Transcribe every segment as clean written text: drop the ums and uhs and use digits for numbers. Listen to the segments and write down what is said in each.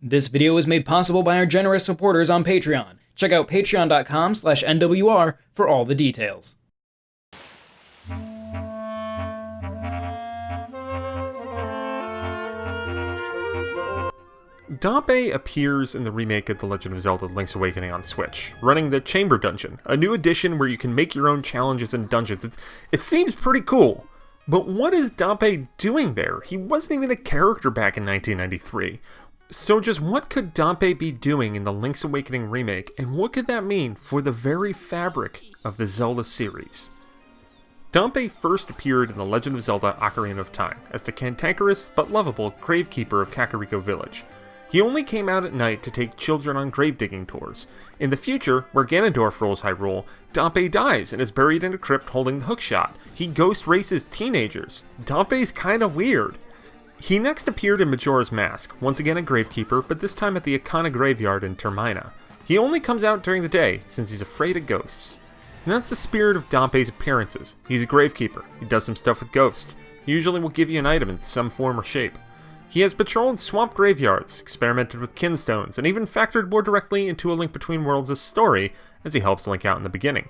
This video was made possible by our generous supporters on Patreon. Check out patreon.com/NWR for all the details. Dampé appears in the remake of The Legend of Zelda Link's Awakening on Switch, running the Chamber Dungeon, a new edition where you can make your own challenges and dungeons. It seems pretty cool, but what is Dampé doing there? He wasn't even a character back in 1993. So just what could Dampé be doing in the Link's Awakening remake, and what could that mean for the very fabric of the Zelda series? Dampé first appeared in The Legend of Zelda Ocarina of Time as the cantankerous but lovable Gravekeeper of Kakariko Village. He only came out at night to take children on grave digging tours. In the future, where Ganondorf rules Hyrule, Dampé dies and is buried in a crypt holding the hookshot. He ghost races teenagers. Dampé's kinda weird. He next appeared in Majora's Mask, once again a Gravekeeper, but this time at the Ikana Graveyard in Termina. He only comes out during the day, since he's afraid of ghosts. And that's the spirit of Dampé's appearances. He's a Gravekeeper. He does some stuff with ghosts. He usually will give you an item in some form or shape. He has patrolled swamp graveyards, experimented with kinstones, and even factored more directly into A Link Between Worlds' story as he helps Link out in the beginning.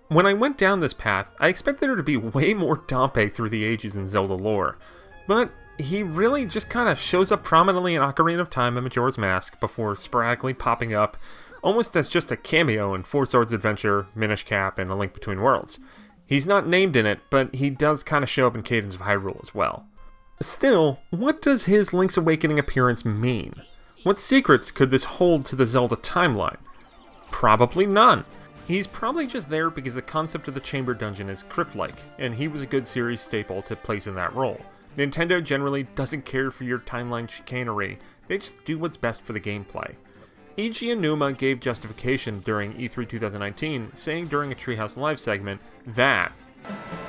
When I went down this path, I expected there to be way more Dampé through the ages in Zelda lore, but he really just kinda shows up prominently in Ocarina of Time and Majora's Mask before sporadically popping up almost as just a cameo in Four Swords Adventure, Minish Cap, and A Link Between Worlds. He's not named in it, but he does kinda show up in Cadence of Hyrule as well. Still, what does his Link's Awakening appearance mean? What secrets could this hold to the Zelda timeline? Probably none. He's probably just there because the concept of the Chamber Dungeon is crypt-like, and he was a good series staple to place in that role. Nintendo generally doesn't care for your timeline chicanery, they just do what's best for the gameplay. Eiji Aonuma gave justification during E3 2019, saying during a Treehouse Live segment that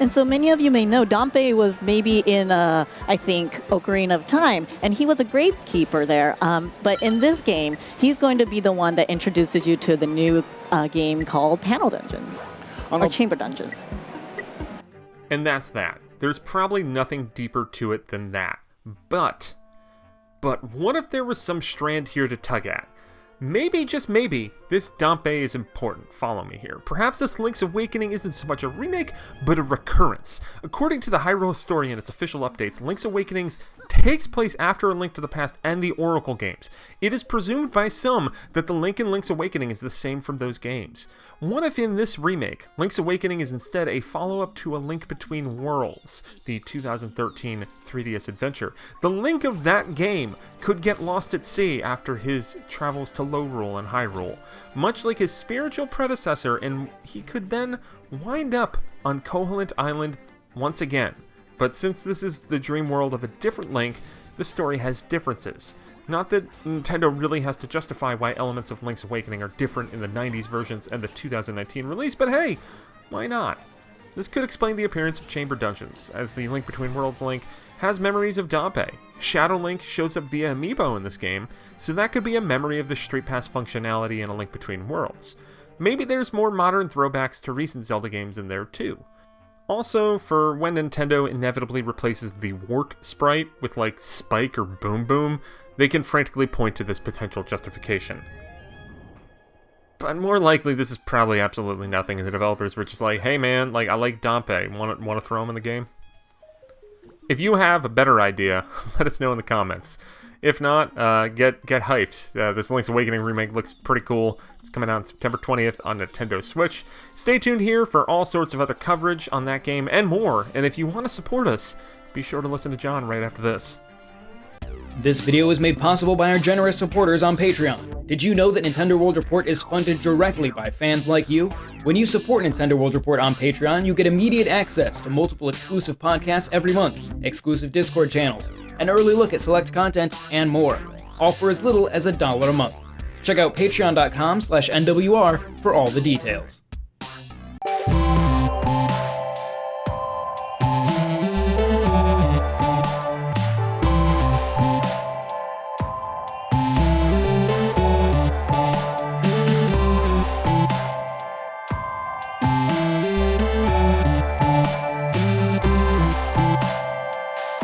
and so many of you may know Dampé was maybe in, I think, Ocarina of Time, and he was a gravekeeper there. But in this game, he's going to be the one that introduces you to the new game called Panel Dungeons, or Chamber Dungeons. And that's that. There's probably nothing deeper to it than that. But what if there was some strand here to tug at? Maybe, just maybe, this Dampé is important. Follow me here. Perhaps this Link's Awakening isn't so much a remake, but a recurrence. According to the Hyrule story and its official updates, Link's Awakenings takes place after A Link to the Past and the Oracle games. It is presumed by some that the Link in Link's Awakening is the same from those games. What if in this remake, Link's Awakening is instead a follow-up to A Link Between Worlds, the 2013 3DS adventure? The Link of that game could get lost at sea after his travels to Lorule and Hyrule, much like his spiritual predecessor, and he could then wind up on Koholint Island once again. But since this is the dream world of a different Link, the story has differences. Not that Nintendo really has to justify why elements of Link's Awakening are different in the 90s versions and the 2019 release, but hey, why not? This could explain the appearance of Chamber Dungeons, as the Link Between Worlds Link has memories of Dampé. Shadow Link shows up via Amiibo in this game, so that could be a memory of the Street Pass functionality in A Link Between Worlds. Maybe there's more modern throwbacks to recent Zelda games in there too. Also, for when Nintendo inevitably replaces the Wart sprite with like Spike or Boom Boom, they can frantically point to this potential justification. But more likely, this is probably absolutely nothing, and the developers were just like, hey man, like I like Dampé, want to throw him in the game? If you have a better idea, let us know in the comments. If not, get hyped. This Link's Awakening remake looks pretty cool. It's coming out on September 20th on Nintendo Switch. Stay tuned here for all sorts of other coverage on that game and more. And if you want to support us, be sure to listen to John right after this. This video was made possible by our generous supporters on Patreon. Did you know that Nintendo World Report is funded directly by fans like you? When you support Nintendo World Report on Patreon, you get immediate access to multiple exclusive podcasts every month, exclusive Discord channels, an early look at select content, and more, all for as little as $1 a month. Check out patreon.com/NWR for all the details.